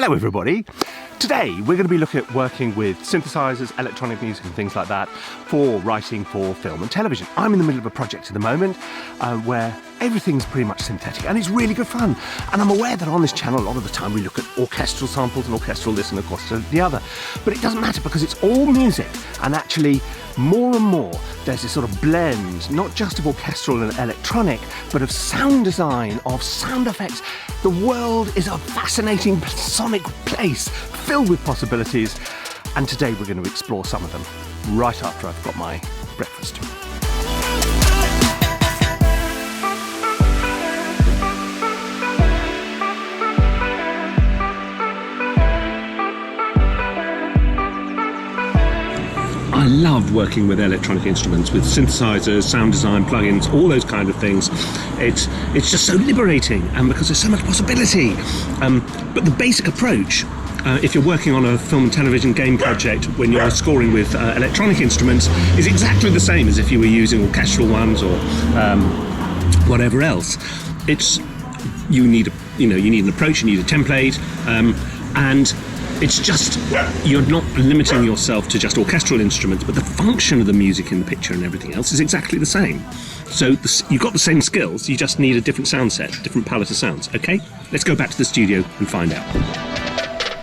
Hello everybody. Today we're going to be looking at working with synthesizers, electronic music and things like that for writing for film and television. I'm in the middle of a project at the moment where everything's pretty much synthetic and it's really good fun. And I'm aware that on this channel a lot of the time we look at orchestral samples and orchestral this and orchestral the other. But it doesn't matter because it's all music, and actually more and more there's this sort of blend, not just of orchestral and electronic, but of sound design, of sound effects. The world is a fascinating sonic place filled with possibilities, and today we're going to explore some of them right after I've got my breakfast. I love working with electronic instruments, with synthesizers, sound design, plugins, all those kind of things. It's just so liberating, and because there's so much possibility. But the basic approach, if you're working on a film and television game project when you're scoring with electronic instruments, is exactly the same as if you were using orchestral ones or whatever else. You need an approach, you need a template, and it's just, you're not limiting yourself to just orchestral instruments, but the function of the music in the picture and everything else is exactly the same. So you've got the same skills, you just need a different sound set, different palette of sounds, okay? Let's go back to the studio and find out.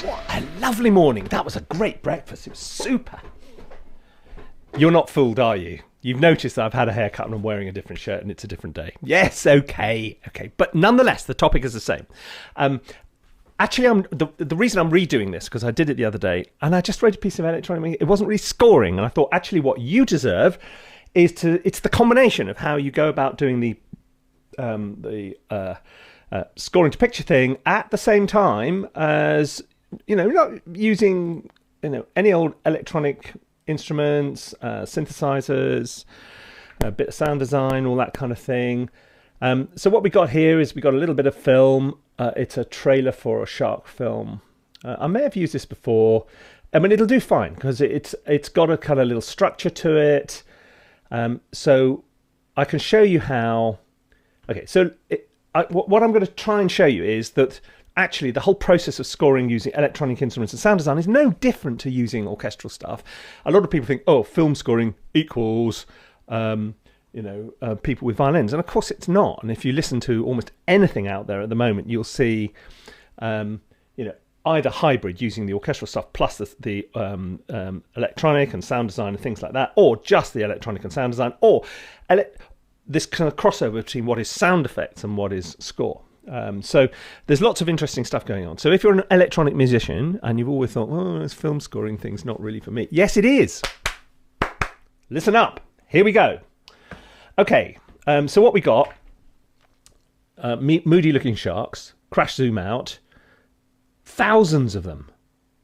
What a lovely morning. That was a great breakfast. It was super. You're not fooled, are you? You've noticed that I've had a haircut and I'm wearing a different shirt and it's a different day. Yes, okay. But nonetheless, the topic is the same. Actually, the reason I'm redoing this, because I did it the other day, and I just wrote a piece of electronic music. It wasn't really scoring, and I thought, actually, what you deserve it's the combination of how you go about doing the scoring to picture thing at the same time as, not using, any old electronic instruments, synthesizers, a bit of sound design, all that kind of thing. So what we got here is we got a little bit of film. It's a trailer for a shark film. I may have used this before. I mean, it'll do fine because it's got a kind of little structure to it. So I can show you how. Okay, so what I'm going to try and show you is that actually the whole process of scoring using electronic instruments and sound design is no different to using orchestral stuff. A lot of people think, oh, film scoring equals people with violins, and of course it's not. And if you listen to almost anything out there at the moment, you'll see, either hybrid using the orchestral stuff plus the electronic and sound design and things like that, or just the electronic and sound design, or this kind of crossover between what is sound effects and what is score. So there's lots of interesting stuff going on. So if you're an electronic musician and you've always thought, oh, this film scoring thing's not really for me. Yes, it is. Listen up. Here we go. Okay, so what we got, moody looking sharks, crash zoom out, thousands of them,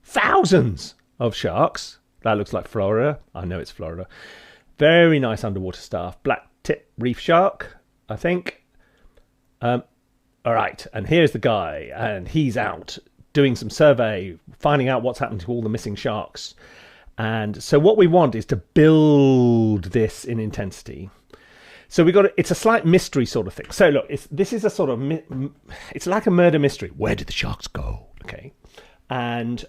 thousands of sharks. That looks like Florida. I know it's Florida. Very nice underwater stuff. Black tip reef shark, I think. All right, and here's the guy, and he's out doing some survey, finding out what's happened to all the missing sharks. And so what we want is to build this in intensity. So it's a slight mystery sort of thing. So look, this is a sort of, it's like a murder mystery. Where did the sharks go? Okay. And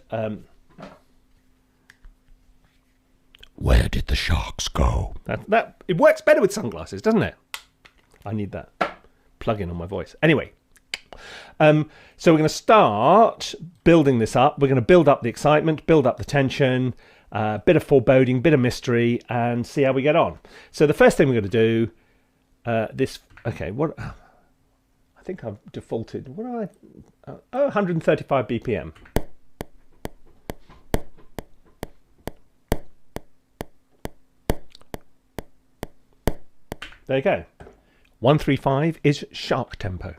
where did the sharks go? That it works better with sunglasses, doesn't it? I need that plug-in on my voice. Anyway, so we're going to start building this up. We're going to build up the excitement, build up the tension, bit of foreboding, bit of mystery, and see how we get on. So the first thing we're going to do, I think I've defaulted. 135 BPM. There you go. 135 is shark tempo.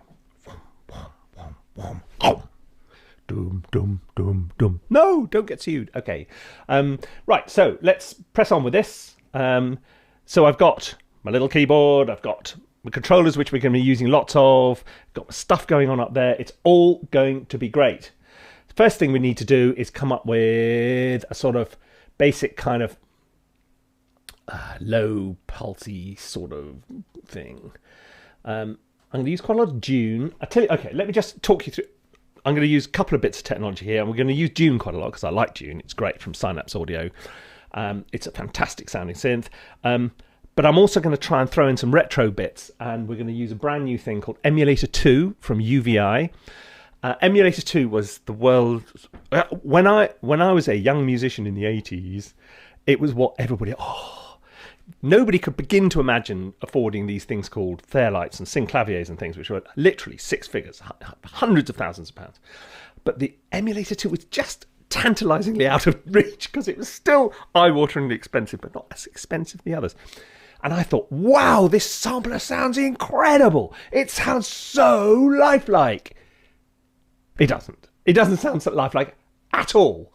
Doom, doom, doom, doom. No, don't get sued. Okay. Right, so let's press on with this. So I've got my little keyboard, I've got my controllers, which we're going to be using lots of, got stuff going on up there. It's all going to be great. The first thing we need to do is come up with a sort of basic kind of low pulsy sort of thing. I'm going to use quite a lot of Dune. I tell you, okay, let me just talk you through. I'm going to use a couple of bits of technology here, and we're going to use Dune quite a lot because I like Dune. It's great from Synapse Audio. It's a fantastic sounding synth. But I'm also going to try and throw in some retro bits, and we're going to use a brand new thing called Emulation II from UVI. Emulation II was the world... When I was a young musician in the 80s, it was what everybody... Nobody could begin to imagine affording these things called Fairlights and synclaviers and things, which were literally six figures, hundreds of thousands of pounds. But the Emulator 2 was just tantalisingly out of reach because it was still eye-wateringly expensive, but not as expensive as the others. And I thought, wow, this sampler sounds incredible. It sounds so lifelike. It doesn't. It doesn't sound so lifelike at all,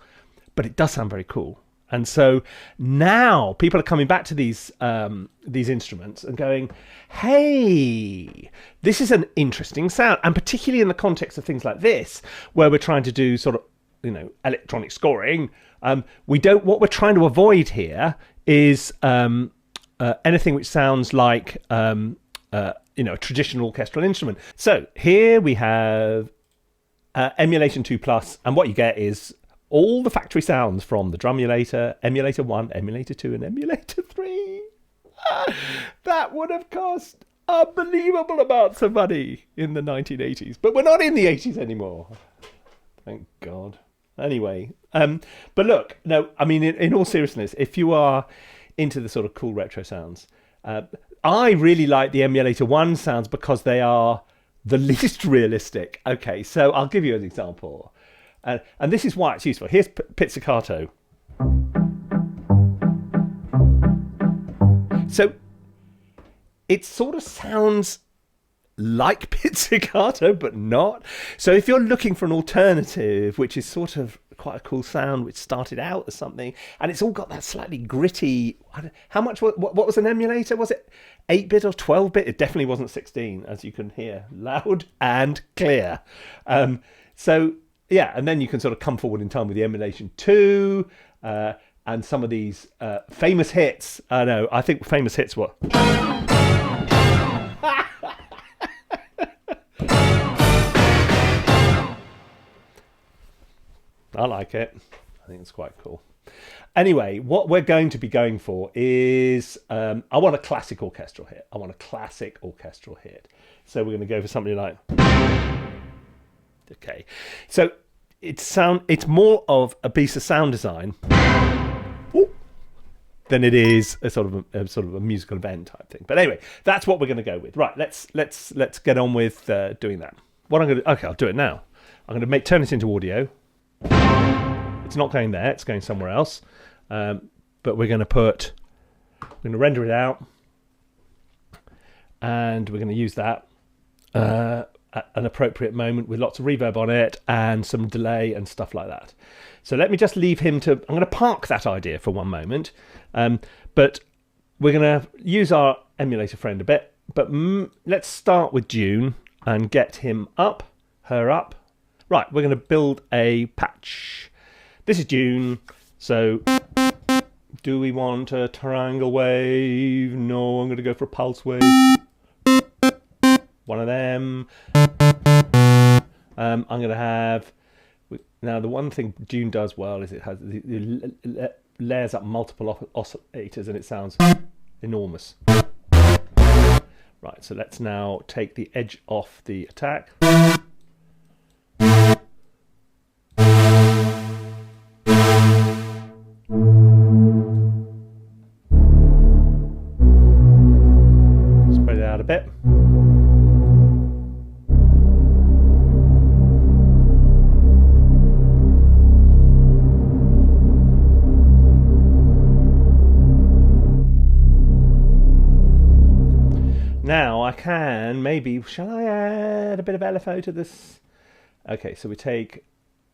but it does sound very cool. And so now people are coming back to these instruments and going, hey, this is an interesting sound. And particularly in the context of things like this, where we're trying to do sort of, electronic scoring, what we're trying to avoid here is anything which sounds like, a traditional orchestral instrument. So here we have Emulation 2 Plus, and what you get is all the factory sounds from the Drumulator, Emulator 1, Emulator 2, and Emulator 3. That would have cost unbelievable amounts of money in the 1980s. But we're not in the 80s anymore. Thank God. Anyway, but look, no, I mean, in all seriousness, if you are into the sort of cool retro sounds, I really like the Emulator 1 sounds because they are the least realistic. Okay, so I'll give you an example. And this is why it's useful. Here's pizzicato. So it sort of sounds like pizzicato, but not. So if you're looking for an alternative, which is sort of quite a cool sound, which started out as something, and it's all got that slightly gritty... How much? What was an emulator? Was it 8-bit or 12-bit? It definitely wasn't 16, as you can hear. Loud and clear. So... yeah, and then you can sort of come forward in time with the Emulation 2 and some of these famous hits. I think famous hits were... I like it. I think it's quite cool. Anyway, what we're going to be going for is... I want a classic orchestral hit. So we're going to go for something like... Okay, so it's more of a piece of sound design than it is a sort of a musical event type thing. But anyway, that's what we're going to go with. Right, let's get on with doing that. I'll do it now. I'm going to turn this into audio. It's not going there; it's going somewhere else. But we're going to render it out, and we're going to use that. At an appropriate moment with lots of reverb on it and some delay and stuff like that. So let me just leave him to... I'm going to park that idea for one moment. But we're going to use our emulator friend a bit. But let's start with Dune and get her up. Right, we're going to build a patch. This is Dune. So do we want a triangle wave? No, I'm going to go for a pulse wave. One of them. I'm going to have... Now, the one thing Dune does well is it has it layers up multiple oscillators and it sounds enormous. Right, so let's now take the edge off the attack. Spread it out a bit. Now I can shall I add a bit of LFO to this? Okay, so we take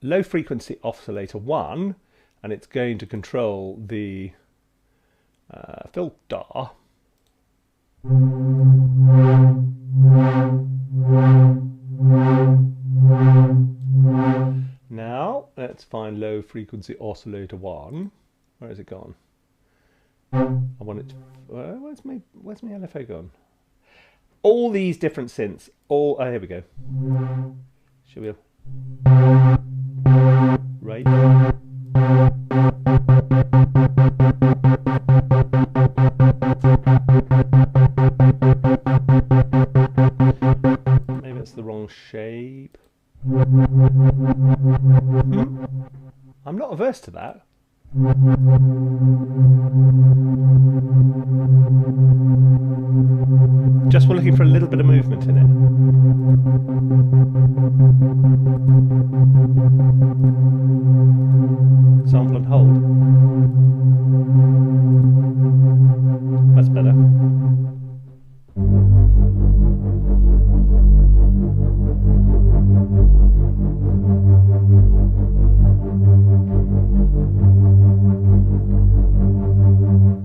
low frequency oscillator 1 and it's going to control the filter. Now let's find low frequency oscillator 1. Where has it gone? I want it to, where's my LFO gone? All these different synths, here we go. Right. Maybe it's the wrong shape. I'm not averse to that. Just we're looking for a little bit of movement in it. Sample and hold. That's better.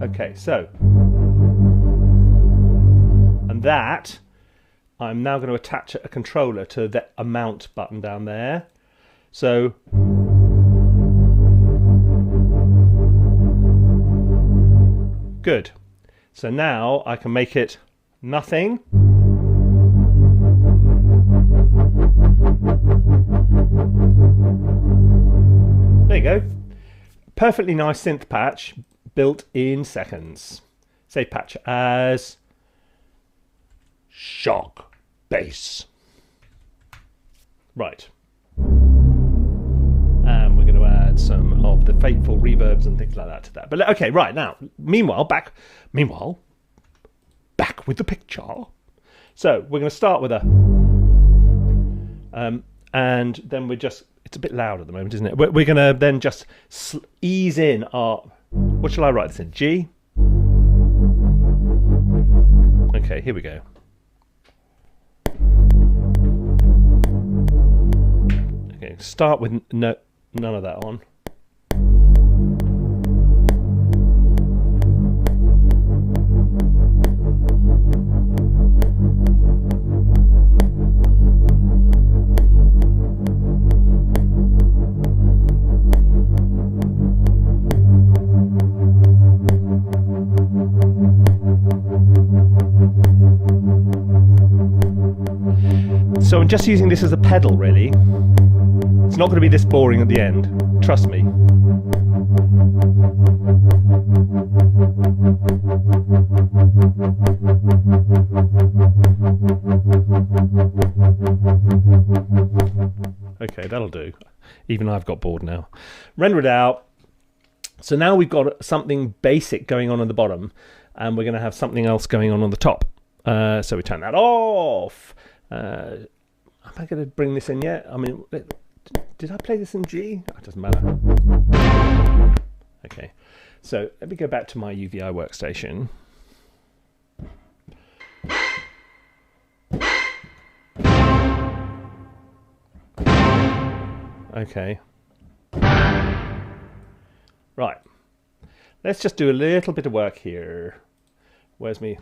Okay, so, and that, I'm now going to attach a controller to the amount button down there. So, good. So now I can make it nothing. There you go. Perfectly nice synth patch. Built in seconds. Save patch as shock bass. Right. And we're going to add some of the fateful reverbs and things like that to that. But okay, right now. Meanwhile, back with the picture. So we're going to start with a, and then we're just. It's a bit loud at the moment, isn't it? We're going to then just ease in our. What shall I write this in? G? Okay, here we go. Okay, start with none of that on. So I'm just using this as a pedal, really. It's not going to be this boring at the end. Trust me. Okay, that'll do. Even I've got bored now. Render it out. So now we've got something basic going on the bottom, and we're going to have something else going on the top. So we turn that off. Am I going to bring this in yet? I mean, did I play this in G? Oh, it doesn't matter. Okay, so let me go back to my UVI workstation. Okay. Right. Let's just do a little bit of work here. Where's me?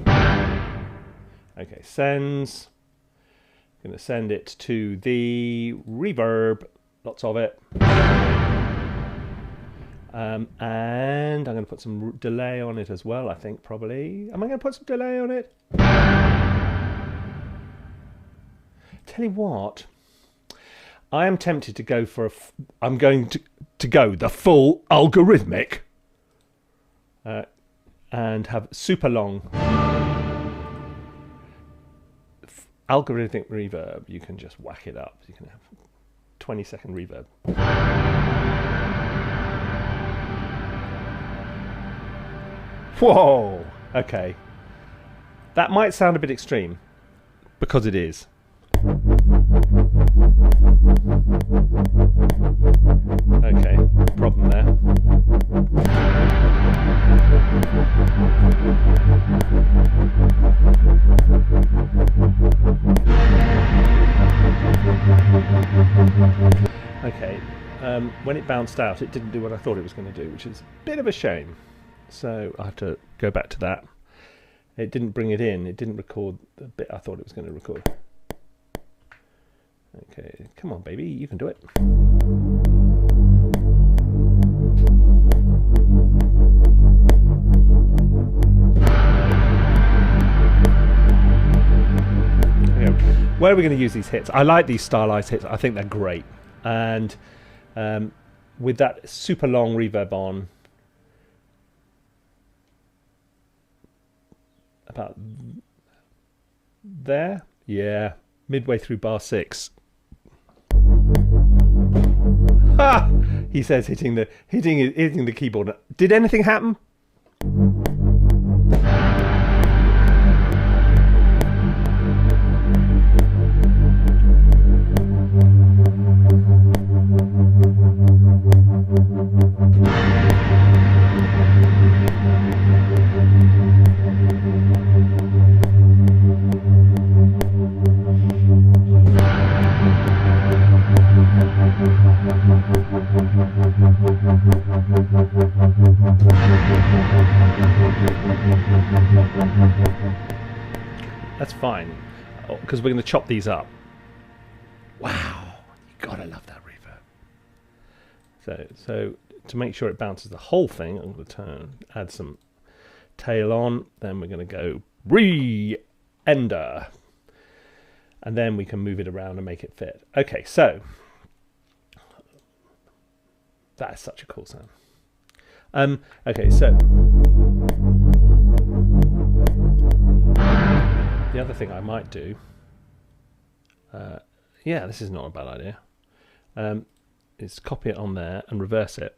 Okay, sends. Going to send it to the reverb, lots of it. And I'm going to put some delay on it as well, I think, probably. Am I going to put some delay on it? Tell you what, I am tempted to go for I'm going to go the full algorithmic and have super long algorithmic reverb. You can just whack it up. You can have 20-second reverb. Whoa! Okay. That might sound a bit extreme, because it is. Okay, problem there. Okay, when it bounced out, it didn't do what I thought it was going to do, which is a bit of a shame. So I have to go back to that. It didn't bring it in. It didn't record the bit I thought it was going to record. Okay, come on, baby, you can do it. where are we going to use these hits? I like these stylized hits. I think they're great. And with that super long reverb on, about there, yeah, midway through bar 6. Ah! He says hitting the keyboard. Did anything happen? That's fine, because we're going to chop these up. Wow, you gotta love that reverb. So to make sure it bounces the whole thing, I'm going to add some tail on. Then we're going to go re-ender, and then we can move it around and make it fit. Okay, so that is such a cool sound. Okay, so the other thing I might do, yeah, this is not a bad idea, is copy it on there and reverse it.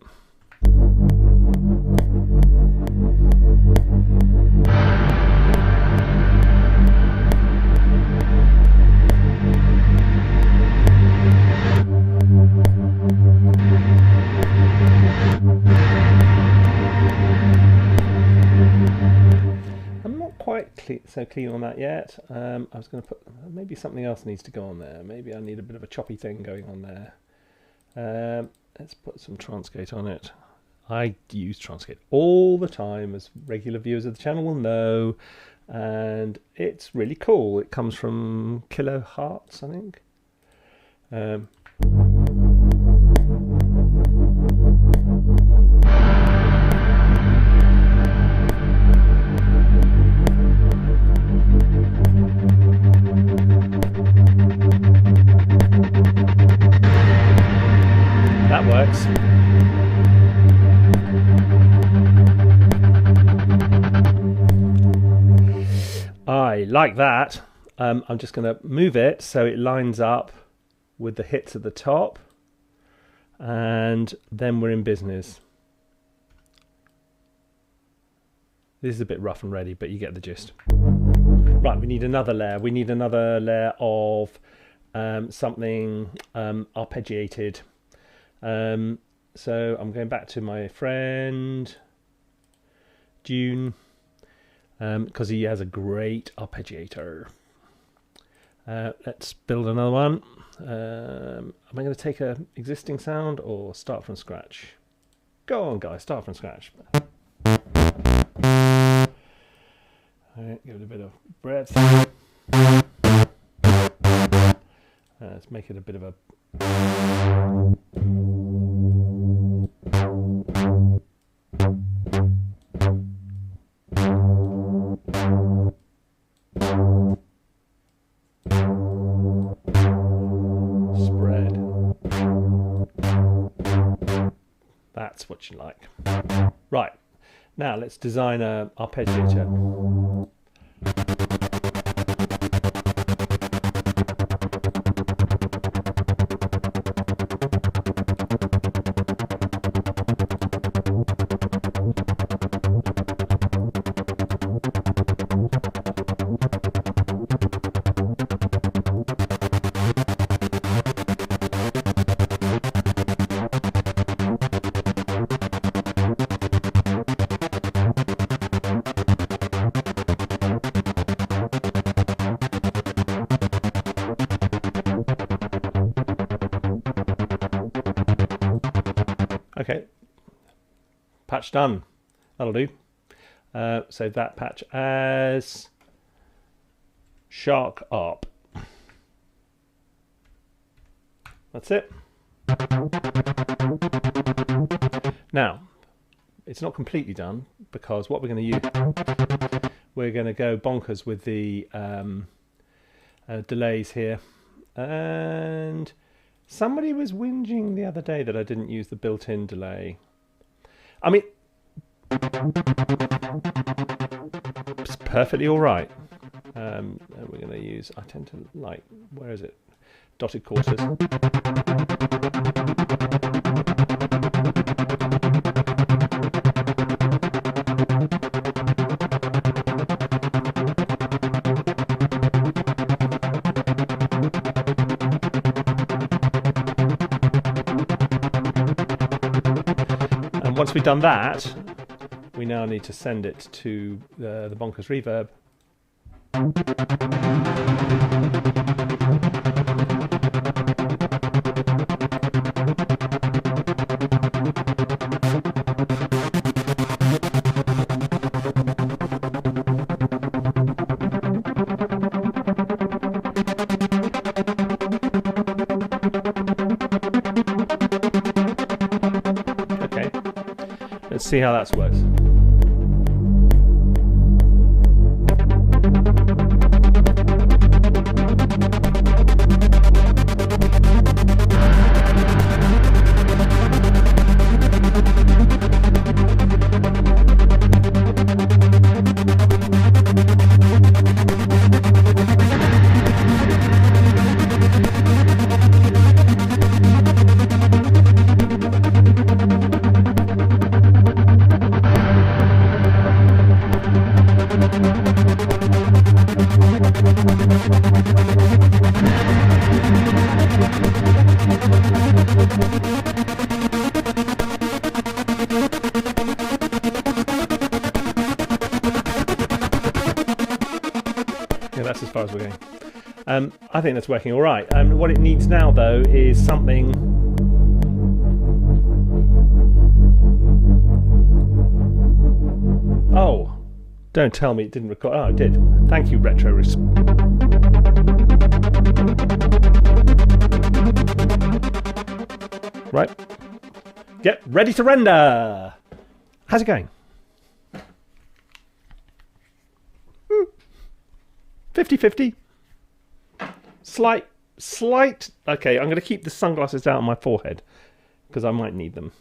So clean on that yet. I was going to put, maybe something else needs to go on there. Maybe I need a bit of a choppy thing going on there. Let's put some transgate on it. I use transgate all the time, as regular viewers of the channel will know, and it's really cool. It comes from Kilohertz, I think. That works. I like that. I'm just going to move it so it lines up with the hits at the top, and then we're in business. This is a bit rough and ready, but you get the gist. Right, we need another layer. We need another layer of something arpeggiated. So I'm going back to my friend Dune, because he has a great arpeggiator. Let's build another one. Am I going to take an existing sound or start from scratch? Go on, guys, start from scratch. Alright, give it a bit of breadth. Let's make it a bit of a... spread. That's what you like. Right, now let's design an arpeggiator. Okay, patch done. That'll do. Save that patch as Shark Arp. That's it. Now, it's not completely done, because what we're going to use, we're going to go bonkers with the delays here. And somebody was whinging the other day that I didn't use the built-in delay. I mean, it's perfectly all right. And we're going to use, I tend to like, where is it? Dotted quarters. And once we've done that, we now need to send it to the bonkers reverb. Okay, let's see how that works. That's as far as we're going. I think that's working all right. What it needs now, though, is something. Oh, don't tell me it didn't record. Oh, it did. Thank you, Retro. Right. Get ready to render. How's it going? 50-50. Slight. Okay, I'm going to keep the sunglasses down on my forehead because I might need them.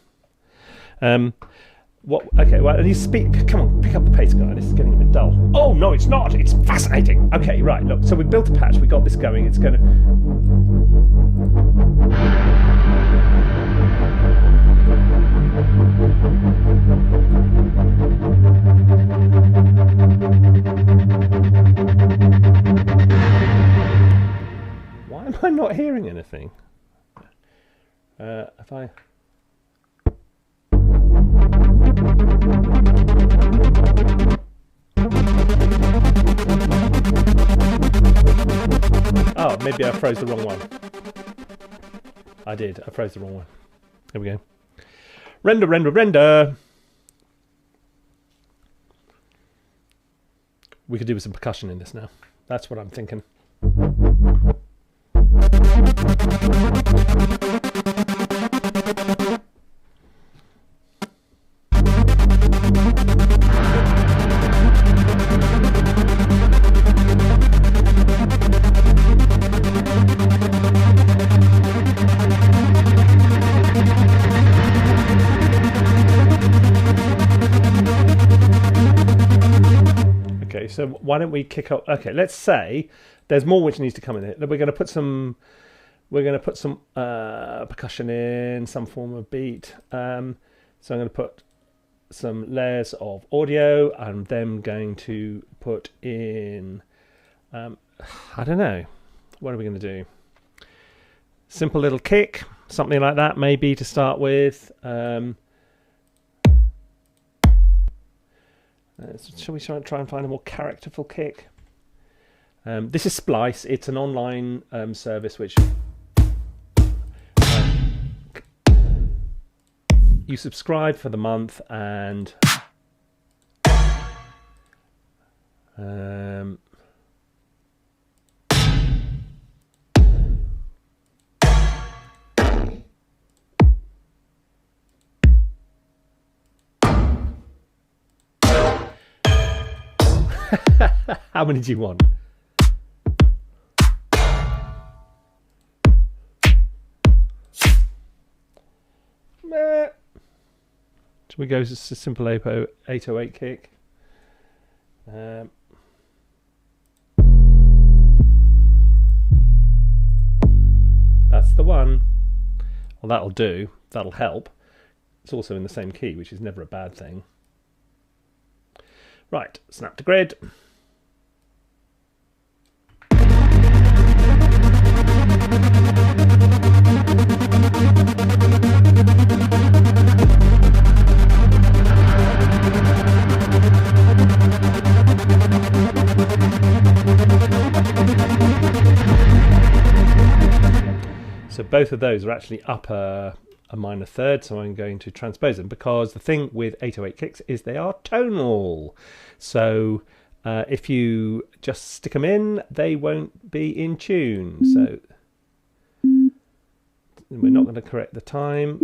What? Okay, well, I need to speak. Come on, pick up the pace, guy. This is getting a bit dull. Oh no, it's not. It's fascinating. Okay, right. Look, so we built a patch. We got this going. It's going to. Why am I not hearing anything? If I... Oh, maybe I froze the wrong one. I did. I froze the wrong one. Here we go. Render, render, render. We could do with some percussion in this now. That's what I'm thinking. Okay, so why don't we kick off? Okay, let's say there's more which needs to come in here. We're going to put some percussion in, some form of beat. So I'm going to put some layers of audio. I'm then going to put in, I don't know, what are we going to do? Simple little kick, something like that maybe to start with. Shall we try and find a more characterful kick? This is Splice. It's an online service which you subscribe for the month and how many do you want? Should we go to a simple 808 kick? That's the one. Well, that'll do. That'll help. It's also in the same key, which is never a bad thing. Right, snap to grid. So both of those are actually up a minor third, so I'm going to transpose them, because the thing with 808 kicks is they are tonal. So if you just stick them in, they won't be in tune. So we're not going to correct the time.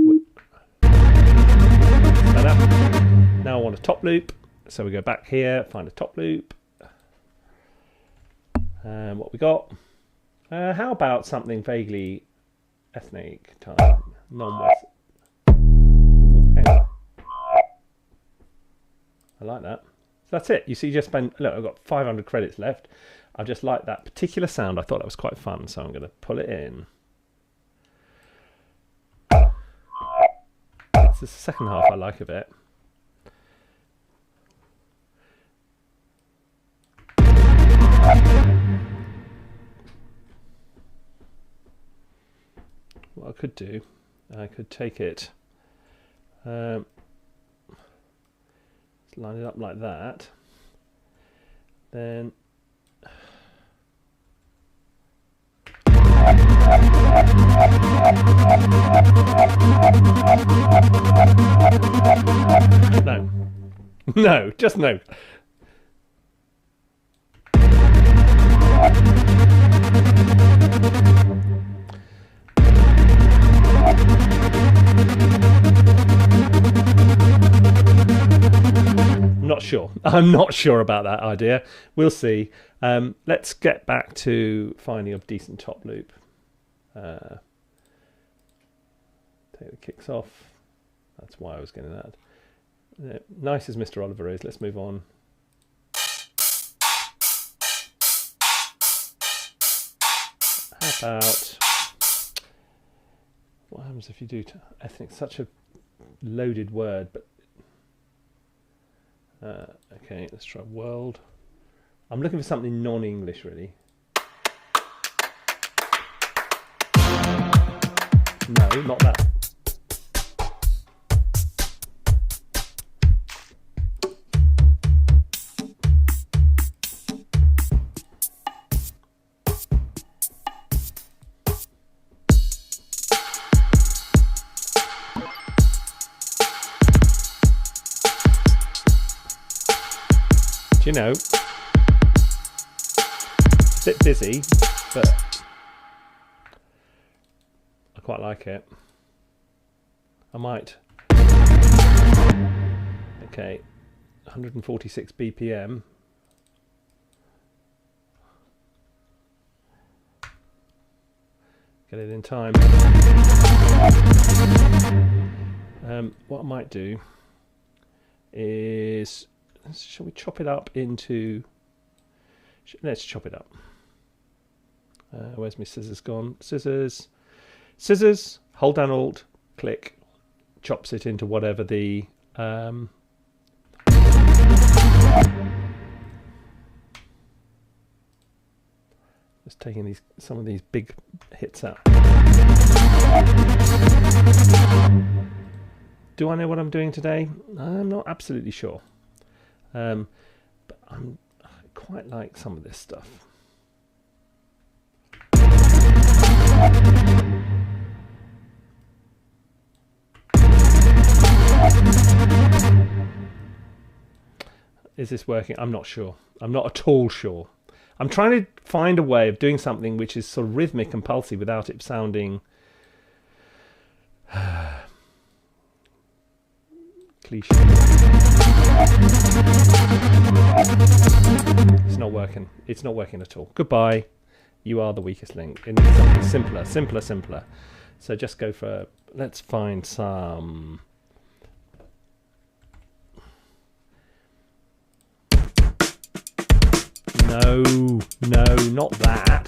Now I want a top loop, so we go back here, find a top loop. And what we got? How about something vaguely ethnic time, non-West? I like that. So that's it. You see, just spent. Look, I've got 500 credits left. I just like that particular sound. I thought that was quite fun, so I'm going to pull it in. It's the second half I like of it. What I could do, I could take it, line it up like that, then no, just no. I'm not sure about that idea. We'll see. Let's get back to finding a decent top loop. Take the kicks off. That's why I was getting that. Nice as Mr. Oliver is, let's move on. How about, what happens if you do ethnic? Such a loaded word, but okay, let's try world. I'm looking for something non-English, really. No, not that. You know, it's a bit busy, but I quite like it. I might. Okay, 146 BPM. Get it in time. What I might do is, shall we chop it up into... Let's chop it up. Where's my scissors gone? Scissors. Scissors. Hold down Alt. Click. Chops it into whatever the... just taking some of these big hits out. Do I know what I'm doing today? I'm not absolutely sure. But I quite like some of this stuff. Is this working? I'm not sure. I'm not at all sure. I'm trying to find a way of doing something which is sort of rhythmic and pulsy without it sounding cliche. It's not working. It's not working at all. Goodbye. You are the weakest link. It needs something simpler, simpler, simpler. So just go for, let's find some No, no, not that.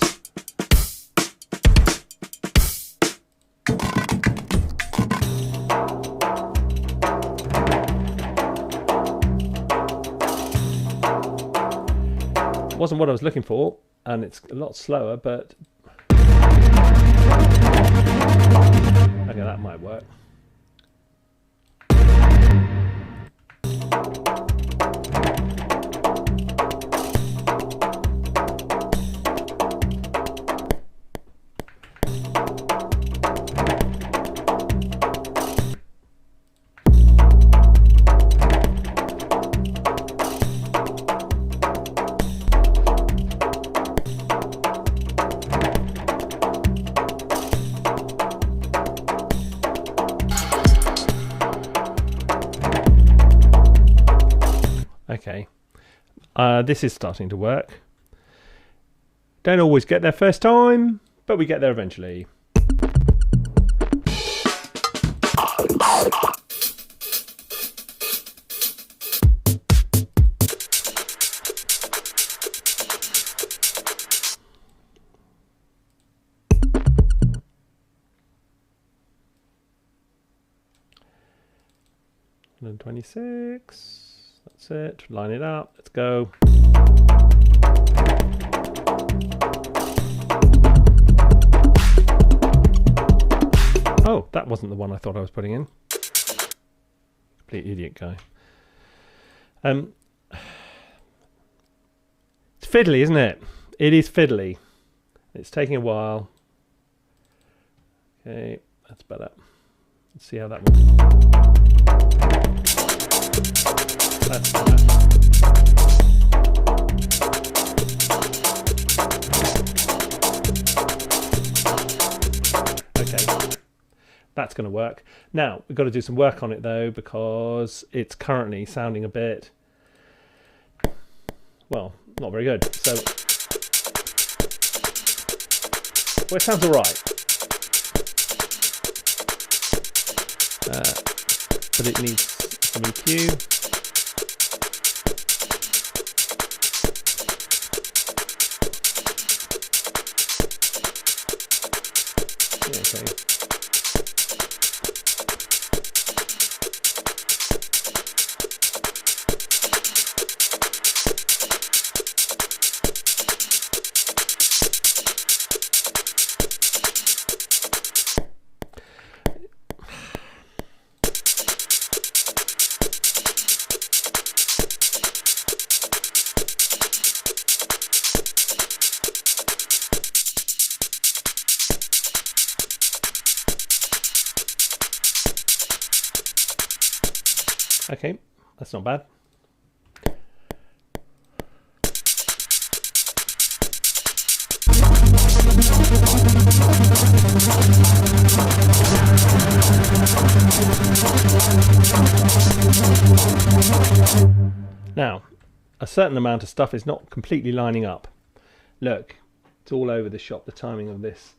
Wasn't what I was looking for, and it's a lot slower, but okay, that might work. Okay, this is starting to work. Don't always get there first time, but we get there eventually. And then 26. That's it. Line it up. Let's go. Oh, that wasn't the one I thought I was putting in. Complete idiot guy. It's fiddly, isn't it? It is fiddly. It's taking a while. Okay, that's better. Let's see how that one. That's better. Okay, that's going to work. Now we've got to do some work on it though, because it's currently sounding a bit, well, not very good. So, well, it sounds all right, but it needs some EQ. Okay. Okay, that's not bad. Now, a certain amount of stuff is not completely lining up. Look, it's all over the shop, the timing of this.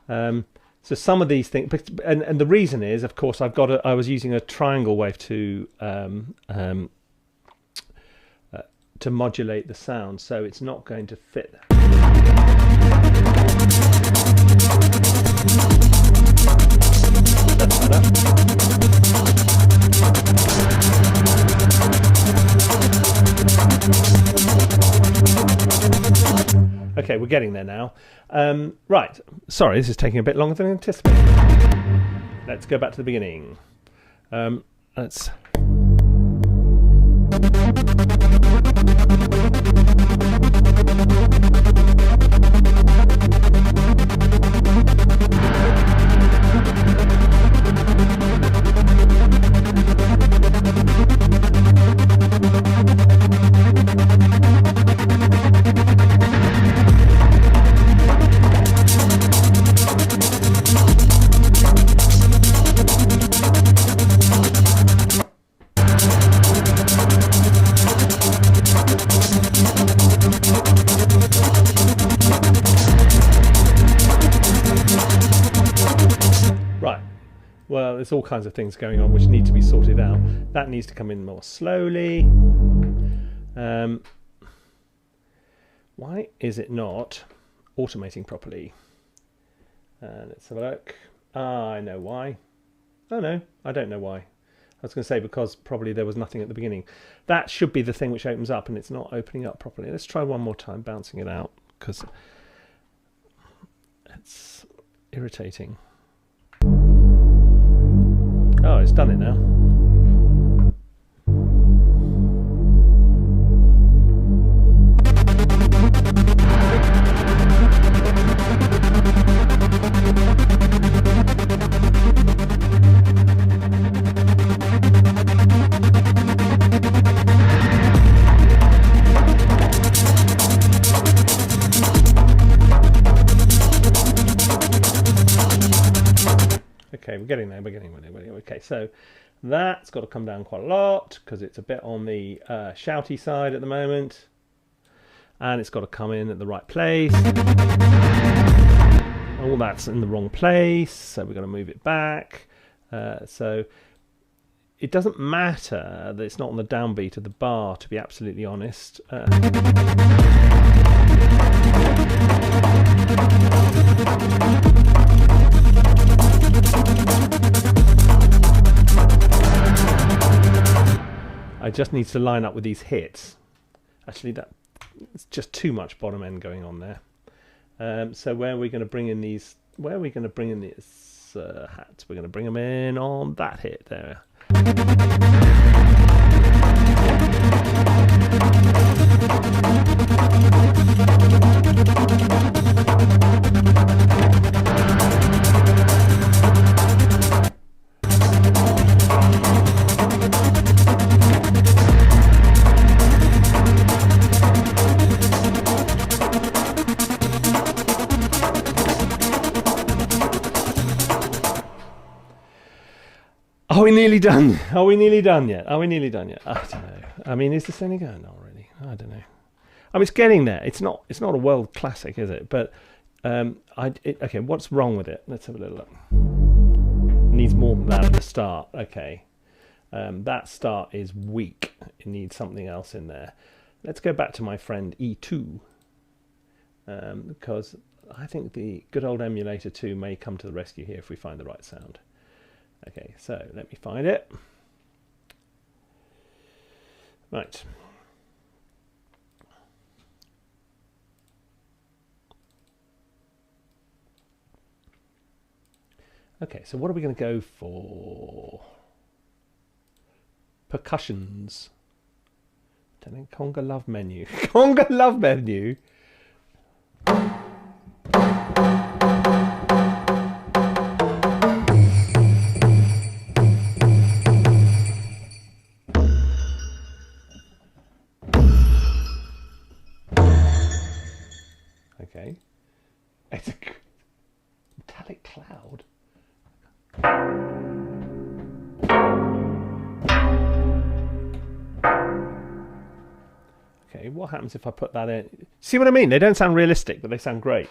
So some of these things, and the reason is, of course, I was using a triangle wave to modulate the sound, so it's not going to fit. That's better. Okay, we're getting there now. Right, sorry, this is taking a bit longer than anticipated. Let's go back to the beginning. Let's... Well, there's all kinds of things going on which need to be sorted out. That needs to come in more slowly. Why is it not automating properly? Let's have a look. I know why. Oh no, I don't know why. I was going to say because probably there was nothing at the beginning. That should be the thing which opens up, and it's not opening up properly. Let's try one more time, bouncing it out, because it's irritating. Oh, it's done it now. Okay, we're getting there, we're getting there. Okay, so that's got to come down quite a lot because it's a bit on the shouty side at the moment. And it's got to come in at the right place. All that's in the wrong place, so we've got to move it back. So it doesn't matter that it's not on the downbeat of the bar, to be absolutely honest. I just need to line up with these hits. Actually, it's just too much bottom end going on there. So where are we going to bring in these? Where are we going to bring in these hats? We're going to bring them in on that hit there. Are we nearly done? Are we nearly done yet? Are we nearly done yet? I don't know. I mean, is this any good? Not really. I don't know. I mean, it's getting there. It's not a world classic, is it? But okay, what's wrong with it? Let's have a little look. It needs more than that at the start. Okay, that start is weak. It needs something else in there. Let's go back to my friend E2 because I think the good old Emulator 2 may come to the rescue here if we find the right sound. Okay, so let me find it. Right. Okay, so what are we going to go for? Percussions. Conga Love Menu. Conga Love Menu. Okay. It's a metallic cloud. Okay, what happens if I put that in? See what I mean? They don't sound realistic, but they sound great.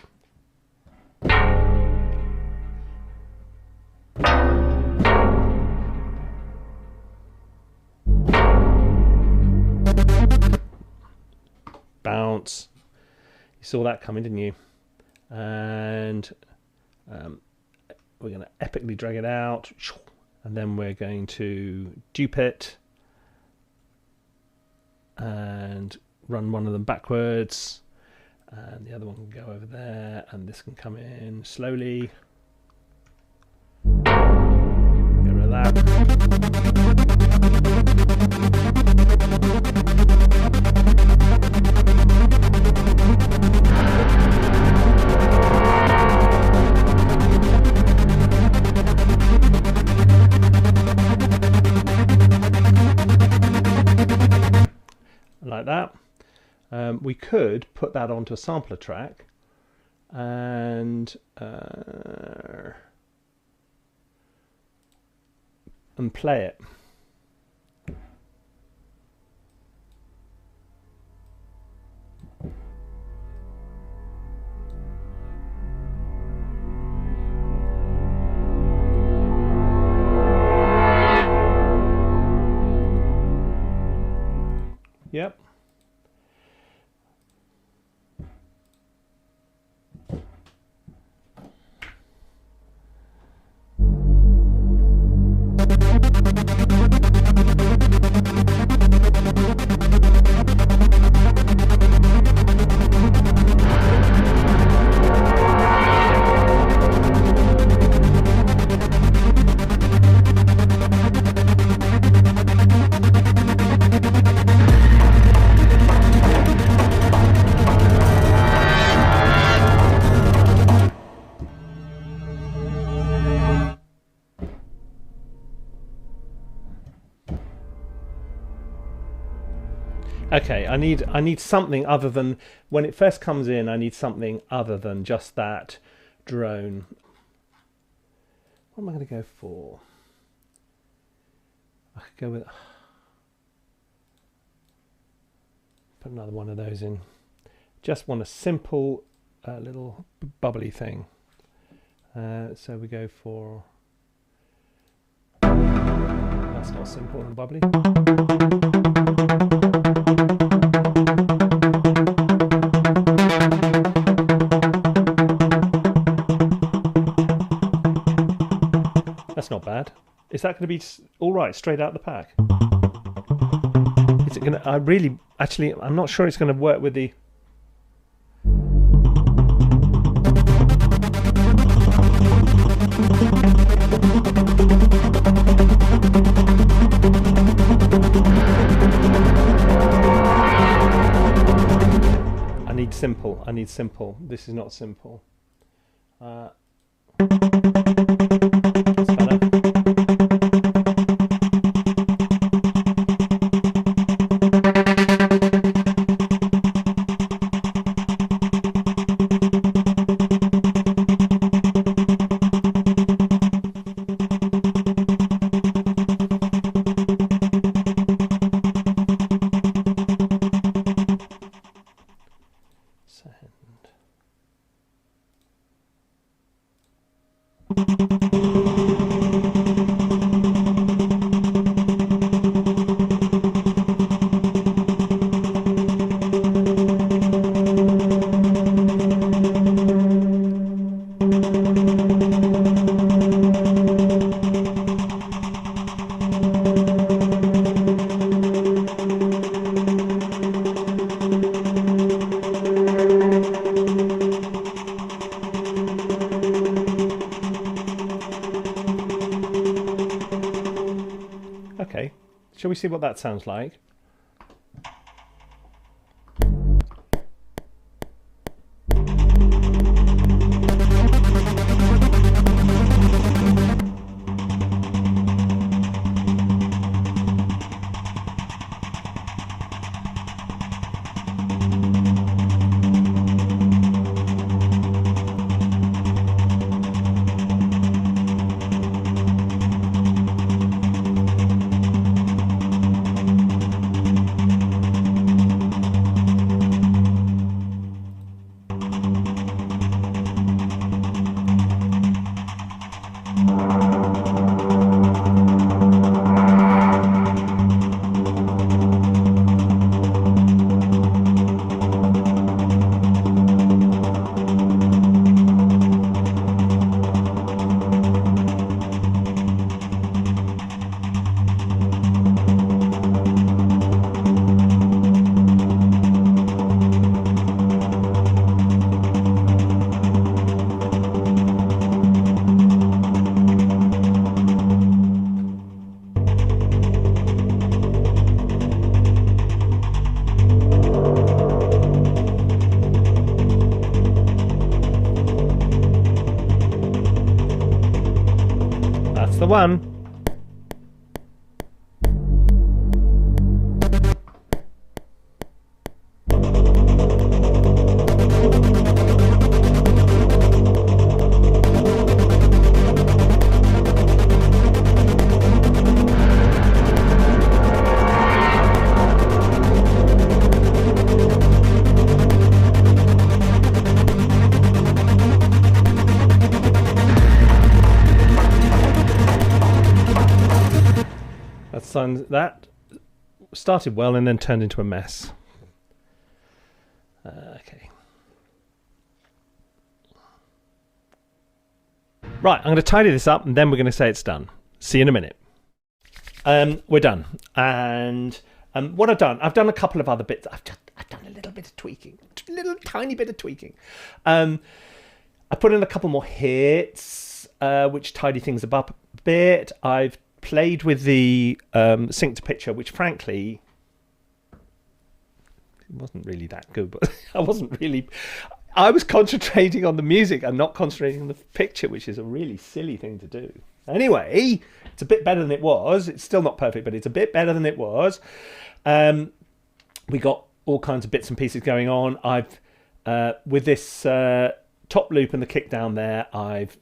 Bounce. You saw that coming, didn't you? And we're going to epically drag it out, and then we're going to dupe it and run one of them backwards, and the other one can go over there, and this can come in slowly. Get rid of that. Like that. We could put that onto a sampler track and play it. Yep. Okay, I need something other than, when it first comes in, I need something other than just that drone. What am I going to go for? I could go with, put another one of those in. Just want a simple little bubbly thing. So we go for, that's not simple and bubbly. That's not bad. Is that going to be all right straight out the pack? Is it going to? I'm not sure it's going to work with the. I need simple. This is not simple. That's better. Okay, shall we see what that sounds like? The one. That started well and then turned into a mess. Okay. Right, I'm going to tidy this up and then we're going to say it's done. See you in a minute. We're done. And what I've done a couple of other bits. I've done a little bit of tweaking, a little tiny bit of tweaking. I put in a couple more hits, which tidy things up a bit. I've played with the sync to picture, which frankly wasn't really that good, but I was concentrating on the music and not concentrating on the picture, which is a really silly thing to do. Anyway, it's a bit better than it was. It's still not perfect, but it's a bit better than it was. we got all kinds of bits and pieces going on. I've with this top loop and the kick down there, I've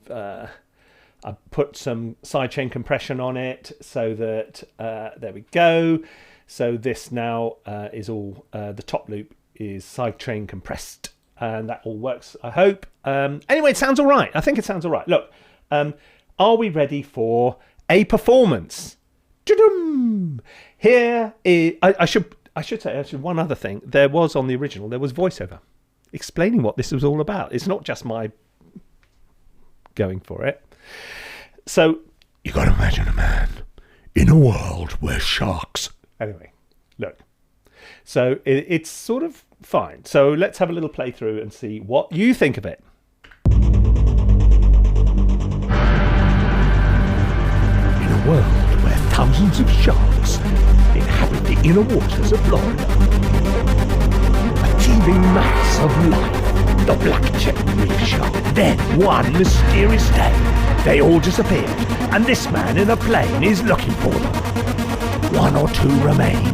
put some sidechain compression on it so that there we go. So this now is all the top loop is sidechain compressed, and that all works, I hope. Anyway, it sounds all right. I think it sounds all right. Look, are we ready for a performance? Here is I should say actually one other thing. There was on the original, there was voiceover explaining what this was all about. It's not just my going for it. So You gotta imagine a man in a world where sharks. anyway, look. So it's sort of fine. So let's have a little playthrough and see what you think of it. In a world where thousands of sharks inhabit the inner waters of Florida, a teeming mass of life, the black-checked reef shark. Then, one mysterious day, they all disappeared, and this man in a plane is looking for them. One or two remain,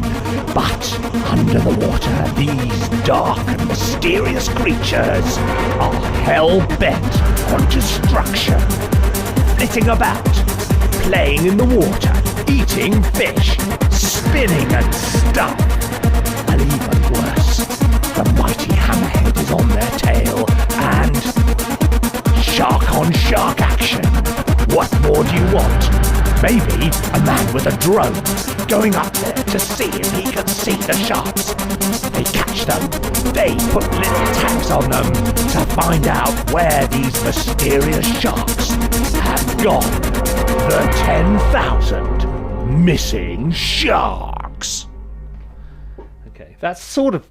but under the water, these dark and mysterious creatures are hell-bent on destruction, flitting about, playing in the water, eating fish, spinning and stuff. And even worse, the mighty hammerhead is on their tail, and shark-on-shark action. What more do you want? Maybe a man with a drone going up there to see if he can see the sharks. They catch them, they put little tags on them to find out where these mysterious sharks have gone. The 10,000 missing sharks. Okay, that's sort of...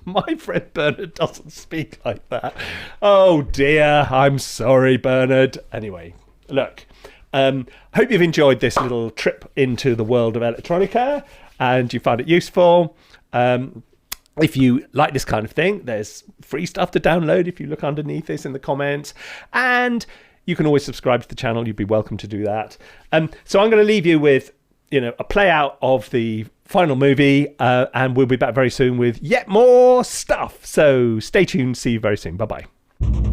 My friend Bernard doesn't speak like that. Oh dear, I'm sorry, Bernard. Anyway, look, hope you've enjoyed this little trip into the world of electronica and you find it useful. If you like this kind of thing, there's free stuff to download if you look underneath this in the comments. And you can always subscribe to the channel. You'd be welcome to do that. So I'm going to leave you with, a play out of the final movie, and we'll be back very soon with yet more stuff. So stay tuned. See you very soon. Bye-bye.